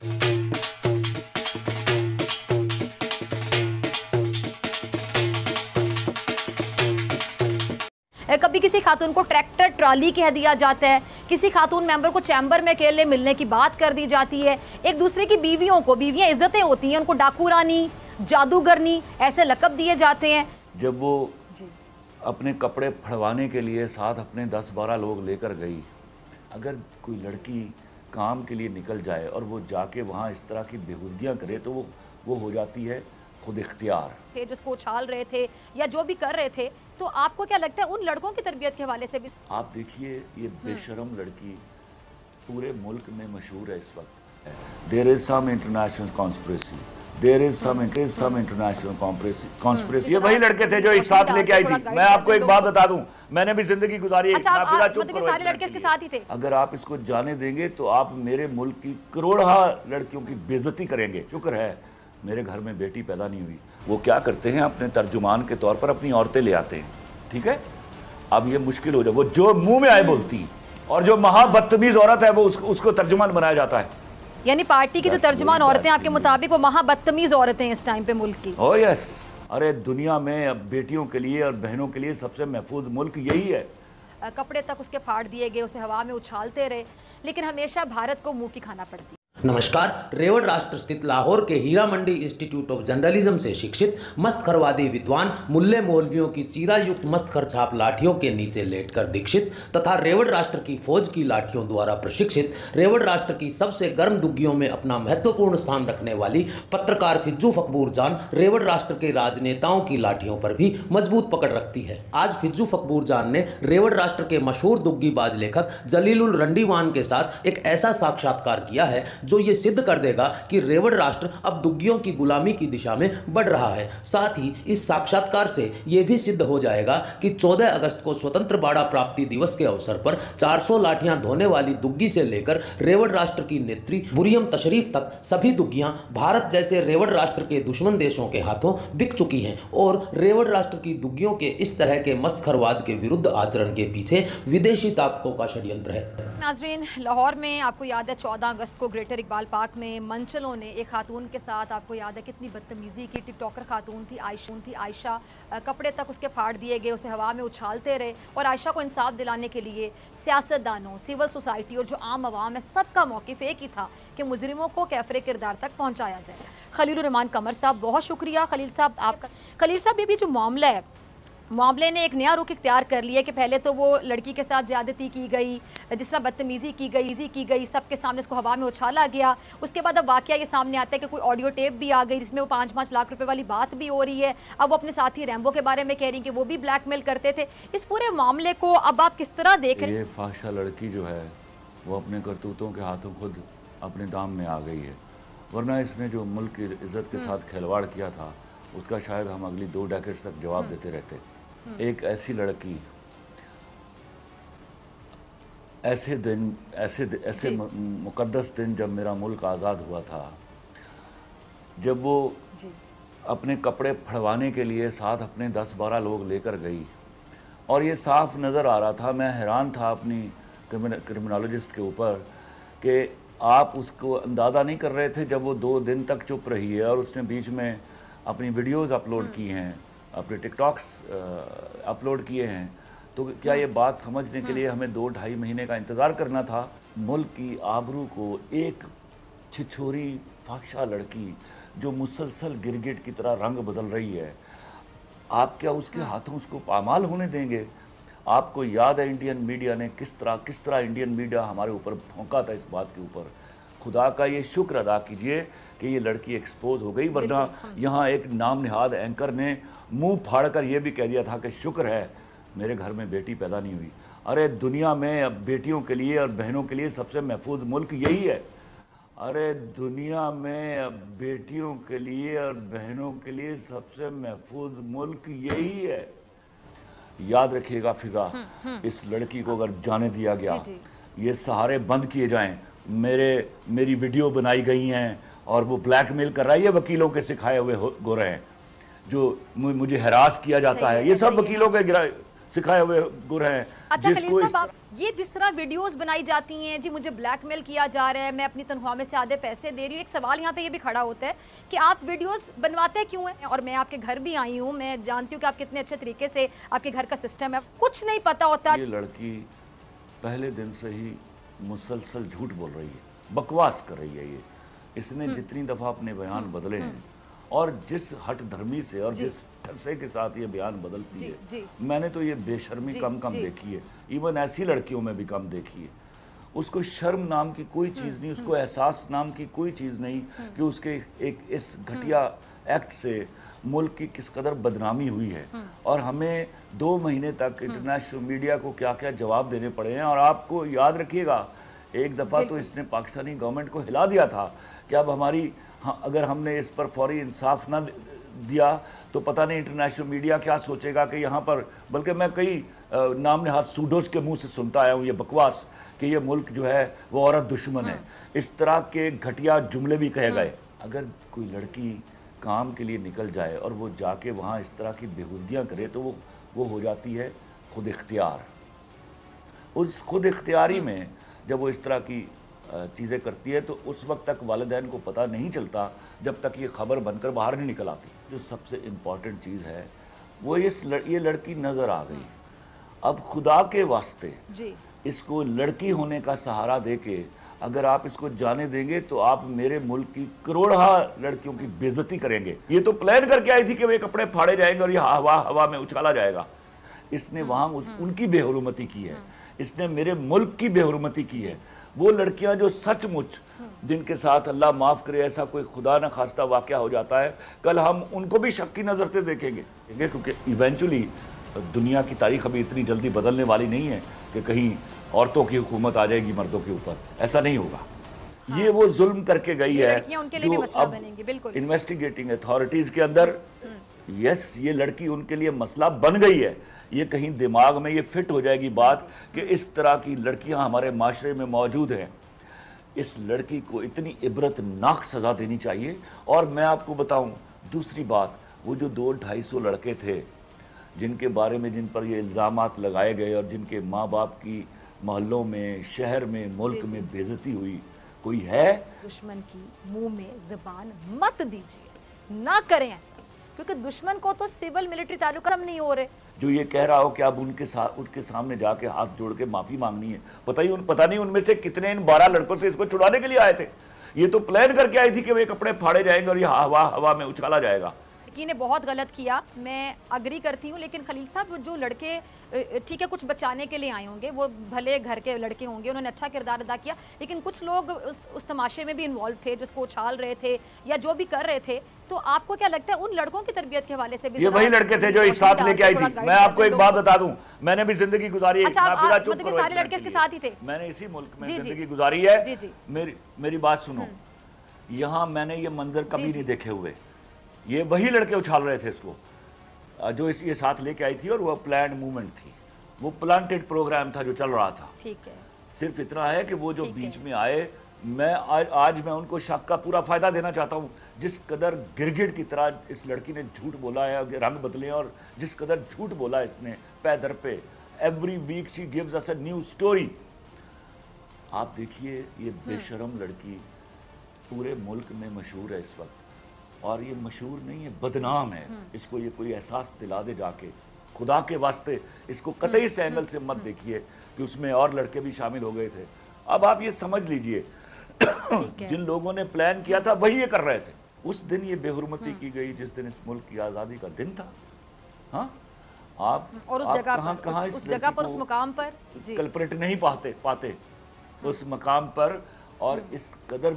कभी किसी खातून को ट्रैक्टर ट्रॉली कह दिया जाता है, किसी खातून मेंबर को चैम्बर में अकेले मिलने की बात कर दी जाती है, एक दूसरे की बीवियों को, बीवियां इज्जतें होती हैं, उनको डाकू रानी, जादूगरनी ऐसे लकब दिए जाते हैं। जब वो अपने कपड़े फड़वाने के लिए साथ अपने 10-12 लोग लेकर गई, अगर कोई लड़की काम के लिए निकल जाए और वो जाके वहाँ इस तरह की बेहूदगियाँ करे तो वो हो जाती है खुद इख्तियार थे जिसको उछाल रहे थे या जो भी कर रहे थे। तो आपको क्या लगता है उन लड़कों की तरबियत के हवाले से भी? आप देखिए, ये बेशरम लड़की पूरे मुल्क में मशहूर है इस वक्त। There is some international conspiracy, there is some international conspiracy. ये वही लड़के थे जो इस साथ लेके आई थी। मैं आपको एक बात बता दूं, मैंने भी जिंदगी गुजारी है। मतलब सारे लड़के इसके साथ ही थे। अगर आप इसको जाने देंगे तो आप मेरे मुल्क की करोड़ों लड़कियों की बेइज्जती करेंगे। शुक्र है मेरे घर में बेटी पैदा नहीं हुई। वो क्या करते हैं, अपने तर्जुमान के तौर पर अपनी औरतें ले आते हैं, ठीक है। अब ये मुश्किल हो जाए, वो जो मुंह में आए बोलती, और जो महाबदतमीज औरत है वो उसको तर्जुमान बनाया जाता है। यानी पार्टी की जो तर्जुमान औरतें आपके मुताबिक वो महाबदतमीज औरतें इस टाइम पे मुल्क की? Oh yes. अरे दुनिया में अब बेटियों के लिए और बहनों के लिए सबसे महफूज मुल्क यही है। कपड़े तक उसके फाड़ दिए गए, उसे हवा में उछालते रहे, लेकिन हमेशा भारत को मुंह की खाना पड़ती। नमस्कार। रेवड़ राष्ट्र स्थित लाहौर के Heera Mandi institute of journalism से शिक्षित मस्तखरवादी विद्वान मुल्ले मौलवियों की चीरा युक्त मस्तखर छाप लाठियों के नीचे लेटकर दीक्षित तथा रेवड़ राष्ट्र की फौज की लाठियों द्वारा प्रशिक्षित रेवड़ राष्ट्र की सबसे गर्म दुग्गियों में अपना महत्वपूर्ण स्थान रखने वाली पत्रकार फिज्जू फकबूर जान रेवड़ राष्ट्र के राजनेताओं की लाठियों पर भी मजबूत पकड़ रखती है। आज फिज्जू फकबूर जान ने रेवड़ राष्ट्र के मशहूर दुग्गीबाज लेखक जलीलुल रंडीवान के साथ एक ऐसा साक्षात्कार किया है जो ये सिद्ध कर देगा कि रेवड़ राष्ट्र अब दुग्गियों की गुलामी की दिशा में बढ़ रहा है। साथ ही इस साक्षात्कार से यह भी सिद्ध हो जाएगा कि 14 अगस्त को स्वतंत्र बाड़ा प्राप्ति दिवस के अवसर पर 400 लाठियां धोने वाली दुग्गी से लेकर रेवड़ राष्ट्र की नेत्री बुरियम तशरीफ तक सभी दुग्गियां भारत जैसे रेवड़ राष्ट्र के दुश्मन देशों के हाथों बिक चुकी हैं और रेवड़ राष्ट्र की दुग्गियों के इस तरह के मस्तखरवाद के विरुद्ध आचरण के पीछे विदेशी ताकतों का षड्यंत्र है। नाजरीन, लाहौर में आपको याद है 14 अगस्त को ग्रेटर इकबाल पार्क में मंचलों ने एक खातून के साथ, आपको याद है कितनी बदतमीजी की, टिकटॉकर खातून थी आयशा, कपड़े तक उसके फाड़ दिए गए, उसे हवा में उछालते रहे और आयशा को इंसाफ दिलाने के लिए सियासतदानों, सिविल सोसाइटी और जो आम आवाम है सबका मौक़िफ़ एक ही था कि मुजरिमों को कैफरे किरदार तक पहुँचाया जाए। खलीलुर रहमान कमर साहब, बहुत शुक्रिया खलील साहब आपका। खलील साहब, ये भी जो मामला है, मामले ने एक नया रुख इख्तियार कर लिया कि पहले तो वो लड़की के साथ ज़्यादती की गई, जिस तरह बदतमीज़ी की गई, सबके सामने उसको हवा में उछाला गया। उसके बाद अब वाक़या ये सामने आता है कि कोई ऑडियो टेप भी आ गई जिसमें वो 5-5 लाख रुपए वाली बात भी हो रही है। अब वो अपने साथी रैम्बो के बारे में कह रही कि वो भी ब्लैकमेल करते थे। इस पूरे मामले को अब आप किस तरह देख रहे हैं? ये फाहिशा लड़की जो है वो अपने करतूतों के हाथों खुद अपने दाम में आ गई है, वरना इसने जो मुल्क की इज़्ज़त के साथ खिलवाड़ किया था उसका शायद हम अगली 2 डेकेड्स तक जवाब देते रहते। एक ऐसी लड़की, ऐसे मुकद्दस दिन जब मेरा मुल्क आज़ाद हुआ था, जब वो अपने कपड़े फड़वाने के लिए साथ अपने 10-12 लोग लेकर गई और ये साफ नज़र आ रहा था, मैं हैरान था अपनी क्रिमिनोलॉजिस्ट के ऊपर कि आप उसको अंदाज़ा नहीं कर रहे थे जब वो 2 दिन तक चुप रही है और उसने बीच में अपनी वीडियोज़ अपलोड की हैं, अपने टिकटॉक्स अपलोड किए हैं, तो क्या ये बात समझने के लिए हमें 2-2.5 महीने का इंतज़ार करना था? मुल्क की आबरू को एक छिछोरी फाहिशा लड़की जो मुसलसल गिरगिट की तरह रंग बदल रही है, आप क्या उसके हाथों उसको पामाल होने देंगे? आपको याद है इंडियन मीडिया ने किस तरह इंडियन मीडिया हमारे ऊपर भौंका था इस बात के ऊपर। खुदा का ये शुक्र अदा कीजिए कि ये लड़की एक्सपोज हो गई, वरना यहाँ एक नाम निहाद एंकर ने मुंह फाड़कर ये भी कह दिया था कि शुक्र है मेरे घर में बेटी पैदा नहीं हुई। अरे दुनिया में अब बेटियों के लिए और बहनों के लिए सबसे महफूज मुल्क यही है। अरे दुनिया में अब बेटियों के लिए और बहनों के लिए सबसे महफूज मुल्क यही है। याद रखिएगा फिजा, इस लड़की को अगर जाने दिया गया, ये सहारे बंद किए जाएं, मेरी वीडियो बनाई गई हैं और वो ब्लैकमेल कर रहा है, ये वकीलों के सिखाए हुए गोरे हैं, जो मुझे हरास किया जाता है, ये सब वकीलों के सिखाए हुए गुर हैं। अच्छा जिसको खलील साहब, आप ये जिस तरह वीडियोस बनाई जाती हैं जी, मुझे ब्लैकमेल किया जा रहा है, मैं अपनी तनख्वाह में से आधे पैसे दे रही हूँ, एक सवाल यहाँ पे ये भी खड़ा होता है कि आप वीडियोस बनवाते क्यों हैं? और मैं आपके घर भी आई हूँ, मैं जानती हूँ कि आप कितने अच्छे तरीके से आपके घर का सिस्टम है, कुछ नहीं पता होता। ये लड़की पहले दिन से ही मुसलसल झूठ बोल रही है, बकवास कर रही है। ये इसने जितनी दफ़ा अपने बयान बदले हैं और जिस हट धर्मी से और जिस ठस्से के साथ ये बयान बदलती है, मैंने तो ये बेशर्मी कम देखी है। इवन ऐसी लड़कियों में भी कम देखी है। उसको शर्म नाम की कोई चीज़ नहीं, उसको एहसास नाम की कोई चीज़ नहीं कि उसके एक इस घटिया एक्ट से मुल्क की किस कदर बदनामी हुई है। और हमें 2 महीने तक इंटरनेशनल मीडिया को क्या क्या जवाब देने पड़े हैं। और आपको याद रखिएगा, एक दफ़ा तो इसने पाकिस्तानी गवर्नमेंट को हिला दिया था कि अब हमारी अगर हमने इस पर फौरी इंसाफ ना दिया तो पता नहीं इंटरनेशनल मीडिया क्या सोचेगा कि यहाँ पर, बल्कि मैं कई नाम नहाज सूडोस के मुंह से सुनता आया हूँ ये बकवास कि ये मुल्क जो है वो औरत दुश्मन है। इस तरह के घटिया जुमले भी कहे गए। अगर कोई लड़की काम के लिए निकल जाए और वो जाके वहाँ इस तरह की बेहूदगियाँ करे तो वो हो जाती है खुद इख्तियार। उस खुद इख्तियारी में जब वो इस तरह की चीज़ें करती है तो उस वक्त तक वालिदैन को पता नहीं चलता जब तक ये खबर बनकर बाहर नहीं निकल आती। जो सबसे इम्पॉर्टेंट चीज़ है वो ये लड़की नज़र आ गई। अब खुदा के वास्ते इसको लड़की होने का सहारा देके अगर आप इसको जाने देंगे तो आप मेरे मुल्क की करोड़ा लड़कियों की बेइज्जती करेंगे। ये तो प्लान करके आई थी कि वे कपड़े फाड़े जाएंगे और ये हवा में उछाला जाएगा। इसने वहाँ उनकी बेहुरमती की है, इसने मेरे मुल्क की बेहुरमती की है। वो लड़कियां जो सचमुच जिनके साथ अल्लाह माफ़ करे ऐसा कोई खुदा न खास्ता वाक़या हो जाता है, कल हम उनको भी शक की नज़र से देखेंगे, क्योंकि इवेंचुअली दुनिया की तारीख अभी इतनी जल्दी बदलने वाली नहीं है कि कहीं औरतों की हुकूमत आ जाएगी मर्दों के ऊपर। ऐसा नहीं होगा। ये वो जुल्म करके गई है जो अब इन्वेस्टिगेटिंग अथॉरिटीज़ के अंदर, यस, ये लड़की उनके लिए मसला बन गई है। ये कहीं दिमाग में ये फिट हो जाएगी बात कि इस तरह की लड़कियां हमारे माशरे में मौजूद हैं। इस लड़की को इतनी इबरतनाक सज़ा देनी चाहिए। और मैं आपको बताऊं दूसरी बात, वो जो 200-250 लड़के थे जिनके बारे में जिन पर ये इल्ज़ामात लगाए गए और जिनके माँ बाप की मोहल्लों में, शहर में, मुल्क में बेइज्जती हुई, कोई है? दुश्मन की मुंह में ज़बान मत दीजिए, ना करें ऐसा, क्योंकि दुश्मन को तो सिविल मिलिट्री ताल्लुक हम नहीं हो रहे। जो ये कह रहा हो कि अब उनके सामने जाके हाथ जोड़ के माफ़ी मांगनी है, पता नहीं उनमें से कितने इन 12 लड़कों से इसको छुड़ाने के लिए आए थे। ये तो प्लान करके आई थी कि वे कपड़े फाड़े जाएंगे और ये हवा में उछाला जाएगा। लड़की ने बहुत गलत किया, मैं अग्री करती हूँ, लेकिन खलील साहब जो लड़के ठीक है कुछ बचाने के लिए आए होंगे, वो भले घर के लड़के होंगे, उन्होंने अच्छा किरदार अदा किया, लेकिन कुछ लोग उस तमाशे में भी इन्वॉल्व थे जिसको उछाल रहे थे या जो भी कर रहे थे। तो आपको क्या लगता है उन लड़कों की तरबियत के हवाले से भी? ये वही लड़के थे जो इस साथ लेके आई थी। मैं आपको एक बात बता दूं, मैंने भी जिंदगी गुजारी है। मतलब सारे लड़के इसके साथ ही थे? मैंने इसी मुल्क में जिंदगी गुजारी है। मेरी बात सुनो, यहाँ मैंने ये मंजर कभी नहीं देखे हुए। ये वही लड़के उछाल रहे थे इसको जो ये साथ लेके आई थी, और वो प्लान्ड मूवमेंट थी, वो प्लांटेड प्रोग्राम था जो चल रहा था। ठीक है, सिर्फ इतना है कि वो जो बीच में आए, मैं आज मैं उनको शक का पूरा फायदा देना चाहता हूँ। जिस कदर गिरगिट की तरह इस लड़की ने झूठ बोला है, रंग बदले, और जिस कदर झूठ बोला इसने पे दर पे, every week she gives us a new story. आप देखिए, ये बेशरम लड़की पूरे मुल्क में मशहूर है इस वक्त, और ये मशहूर नहीं है, बदनाम है। इसको ये कोई एहसास दिला दे जाके, खुदा के वास्ते इसको कतई इस एंगल से मत देखिए कि उसमें और लड़के भी शामिल हो गए थे। अब आप ये समझ लीजिए जिन लोगों ने प्लान किया था वही ये कर रहे थे। उस दिन ये बेहुरमती की गई जिस दिन इस मुल्क की आज़ादी का दिन था। हाँ, आप और उस जगह पर उस मुकाम पर कल्परेट नहीं पाते उस मकाम पर। और इस कदर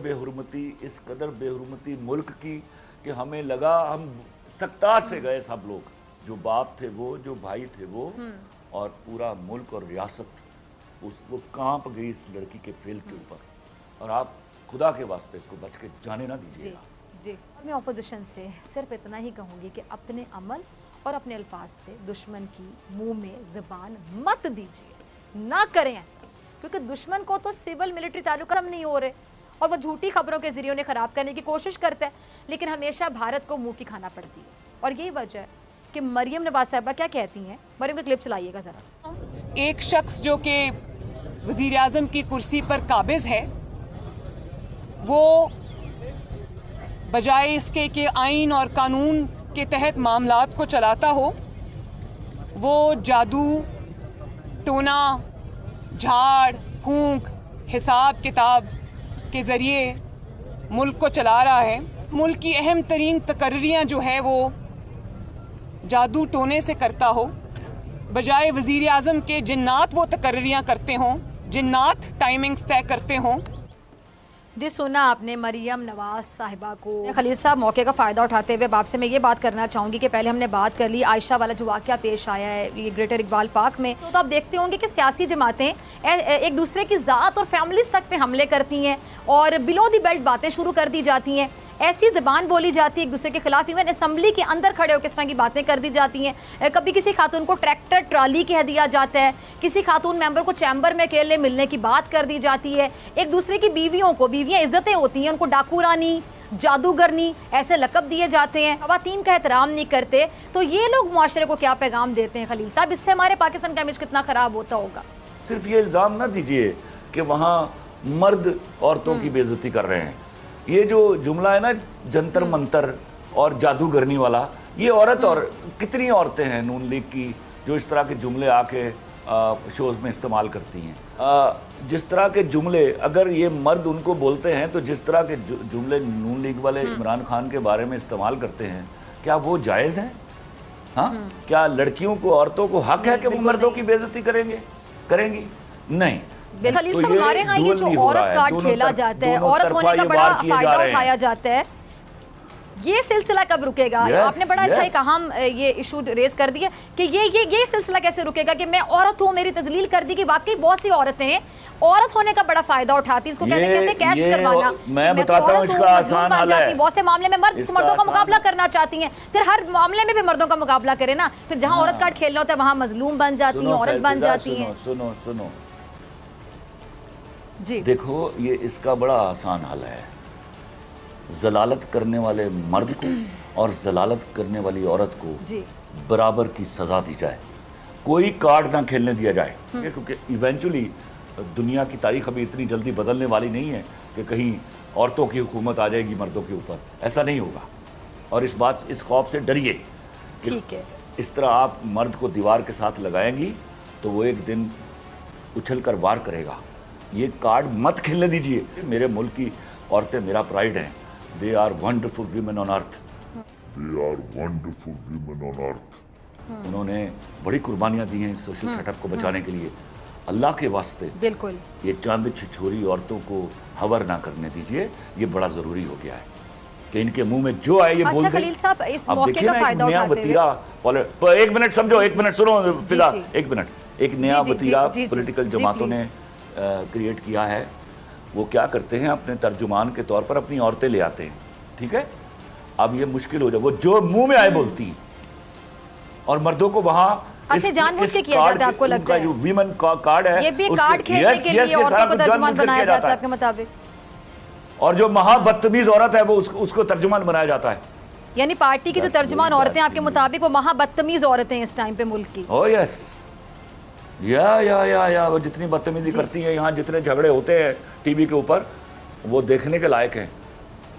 बेहुरमती मुल्क की कि हमें लगा हम सख्ता से गए, सब लोग, जो बाप थे वो, जो भाई थे वो, और पूरा मुल्क और रियासत वो कांप गई इस लड़की के फेल के ऊपर। और आप खुदा के वास्ते इसको बच के जाने ना दीजिएगा। जी, मैं ऑपोजिशन से सिर्फ इतना ही कहूँगी कि अपने अमल और अपने अल्फाज से दुश्मन की मुंह में ज़बान मत दीजिए, ना करें ऐसा, क्योंकि दुश्मन को तो सिविल मिलिट्री ताल्लुक हम नहीं हो रहे, और वो झूठी खबरों के जरिए उन्हें ख़राब करने की कोशिश करता है, लेकिन हमेशा भारत को मुंह की खाना पड़ती है। और यही वजह है कि मरियम नवाज साहिबा क्या कहती हैं। मरियम का क्लिप चलाइएगा ज़रा। एक शख्स जो कि वज़ीर आज़म की कुर्सी पर काबिज़ है, वो बजाय इसके कि आइन और कानून के तहत मामलात को चलाता हो, वो जादू, टोना, झाड़ फूंक, हिसाब किताब के ज़रिए मुल्क को चला रहा है। मुल्क की अहम तरीन तकर्रियाँ जो है वो जादू टोने से करता हो, बजाय वज़ीर आज़म के जिन्नात वो तकर्रियाँ करते हों, जिन्नात टाइमिंग्स तय करते हों। जी, सुना आपने मरियम नवाज साहिबा को। खलील साहब, मौके का फ़ायदा उठाते हुए आपसे मैं ये बात करना चाहूँगी कि पहले हमने बात कर ली आयशा वाला जो वाक़या पेश आया है ये ग्रेटर इकबाल पार्क में, तो आप देखते होंगे कि सियासी जमातें एक दूसरे की ज़ात और फैमिलीज़ तक पे हमले करती हैं और बिलो दी बेल्ट बातें शुरू कर दी जाती हैं। ऐसी ज़बान बोली जाती है एक दूसरे के खिलाफ, इवन असम्बली के अंदर खड़े होकर इस तरह की बातें कर दी जाती हैं। कभी किसी खातून को ट्रैक्टर ट्राली कह दिया जाता है, किसी खातून मेंबर को चैम्बर में अकेले मिलने की बात कर दी जाती है। एक दूसरे की बीवियों को, बीवियाँ इज्जतें होती हैं, उनको डाकू रानी, जादूगरनी ऐसे लकब दिए जाते हैं। खवातीन का एहतराम नहीं करते, तो ये लोग मुआशरे को क्या पैगाम देते हैं खलील साहब? इससे हमारे पाकिस्तान का इमेज कितना ख़राब होता होगा? सिर्फ ये इल्ज़ाम ना दीजिए कि वहाँ मर्द औरतों की बेइज्जती कर रहे हैं। ये जो जुमला है ना जंतर मंतर और जादूगरनी वाला, ये औरत और कितनी औरतें हैं नून लीग की जो इस तरह के जुमले आके शोज़ में इस्तेमाल करती हैं। जिस तरह के जुमले अगर ये मर्द उनको बोलते हैं, तो जिस तरह के जुमले नून लीग वाले इमरान खान के बारे में इस्तेमाल करते हैं, क्या वो जायज़ है? हाँ, क्या लड़कियों को, औरतों को हक है कि वो मर्दों की बेइज्जती करेंगी? नहीं। खलील साहब, हमारे यहाँ ये जो औरत कार्ड खेला जाता है, औरत होने का बड़ा फायदा उठाया जाता है, ये सिलसिला कब रुकेगा? आपने बड़ा अच्छा कहा, हम ये इशू रेज कर दिया कि ये सिलसिला कैसे रुकेगा कि मैं औरत हूँ, मेरी तजलील कर दी कि वाकई बहुत सी औरतें हैं औरत होने का बड़ा फायदा उठाती है, इसको कहते हैं कैश करवाना। मैं बताता हूँ इसका आसान हल है। बहुत से मामले में मर्दों का मुकाबला करना चाहती हैं, फिर हर मामले में भी मर्दों का मुकाबला करे ना, फिर जहाँ औरत कार्ड खेलना होता है वहाँ मजलूम बन जाती है, औरत बन जाती है। सुनो जी, देखो, ये इसका बड़ा आसान हल है। जलालत करने वाले मर्द को और जलालत करने वाली औरत को बराबर की सजा दी जाए, कोई कार्ड ना खेलने दिया जाए, क्योंकि इवेंचुअली दुनिया की तारीख अभी इतनी जल्दी बदलने वाली नहीं है कि कहीं औरतों की हुकूमत आ जाएगी मर्दों के ऊपर। ऐसा नहीं होगा, और इस खौफ से डरिए। ठीक है, इस तरह आप मर्द को दीवार के साथ लगाएंगी तो वो एक दिन उछल कर वार करेगा। ये कार्ड मत खेलने दीजिए। मेरे मुल्क की औरतें मेरा प्राइड हैं। They are wonderful women on earth. उन्होंने बड़ी कुर्बानियाँ दी हैं इस सोशल सेटअप को बचाने के लिए। अल्लाह के वास्ते बिल्कुल ये चांद छिछोरी औरतों को हवर ना करने दीजिए। ये बड़ा ज़रूरी हो गया है कि इनके मुंह में जो आए ये बोल दें। खलील साहब, इस मौके का फायदा उठाते हुए एक मिनट समझो, एक मिनट सुनो फिजा, एक मिनट। एक नया वतीरा पॉलिटिकल जमातों ने क्रिएट किया है। वो क्या करते हैं, अपने तर्जुमान के तौर पर अपनी औरतें ले आते हैं। ठीक है, अब ये मुश्किल हो जाए, वो जो मुंह में आए बोलती हैं और मर्दों को वहां जानबूझ के किया जाता है। आपको लगता है जो वीमेन कार्ड है ये भी कार्ड खेलने के लिए औरतों को तर्जुमान बनाया जाता है आपके मुताबिक, और जो महाबदतमीज औरत है वो उसको तर्जुमान बनाया जाता है। यानी पार्टी की जो तर्जुमान औरतें आपके मुताबिक वो महाबदतमीज औरतें इस टाइम पे मुल्क की। ओह यस, या वो जितनी बदतमीजी करती हैं, यहाँ जितने झगड़े होते हैं टीवी के ऊपर, वो देखने के लायक हैं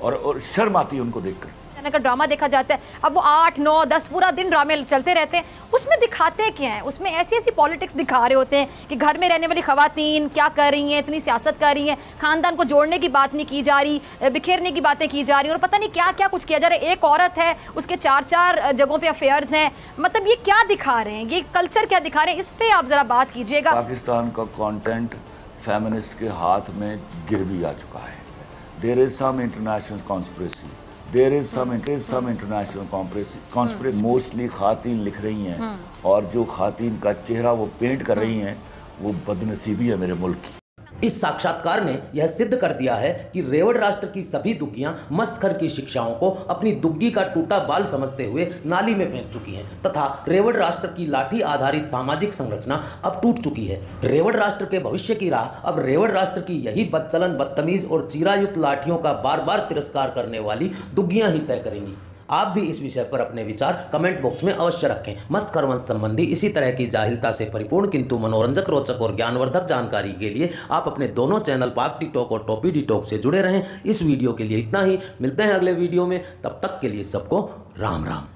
और शर्म आती है उनको देखकर। का ड्रामा देखा जाता है, अब वो 8, 9, 10 पूरा दिन ड्रामे चलते रहते हैं। उसमें दिखाते क्या है? उसमें ऐसी पॉलिटिक्स दिखा रहे होते हैं कि घर में रहने वाली खवातीन क्या कर रही हैं, इतनी सियासत कर रही हैं, खानदान को जोड़ने की बात नहीं की जा रही, बिखेरने की बातें की जा रही, और पता नहीं क्या क्या कुछ किया जा रहा है। एक औरत है, उसके 4 जगहों पे अफेयर्स हैं। मतलब ये क्या दिखा रहे हैं, ये कल्चर क्या दिखा रहे हैं? इस पर आप जरा बात कीजिएगा। पाकिस्तान का कॉन्टेंट फेमिनिस्ट के हाथ में गिर भी आ चुका है। There is some international conspiracy, there is some international conspiracy. Mostly खातीन लिख रही हैं, और जो खातीन का चेहरा वो पेंट कर रही हैं, वो बदनसीबी है मेरे मुल्क की। इस साक्षात्कार ने यह सिद्ध कर दिया है कि रेवड़ राष्ट्र की सभी दुग्गियां मस्तखर की शिक्षाओं को अपनी दुग्गी का टूटा बाल समझते हुए नाली में फेंक चुकी हैं, तथा रेवड़ राष्ट्र की लाठी आधारित सामाजिक संरचना अब टूट चुकी है। रेवड़ राष्ट्र के भविष्य की राह अब रेवड़ राष्ट्र की यही बदचलन, बदतमीज और चीरायुक्त लाठियों का बार बार तिरस्कार करने वाली दुग्गियां ही तय करेंगी। आप भी इस विषय पर अपने विचार कमेंट बॉक्स में अवश्य रखें। मस्त वंश संबंधी इसी तरह की जाहिलता से परिपूर्ण किंतु मनोरंजक, रोचक और ज्ञानवर्धक जानकारी के लिए आप अपने दोनों चैनल पाक टी टॉक और टॉपी डी टॉक से जुड़े रहें। इस वीडियो के लिए इतना ही, मिलते हैं अगले वीडियो में, तब तक के लिए सबको राम राम।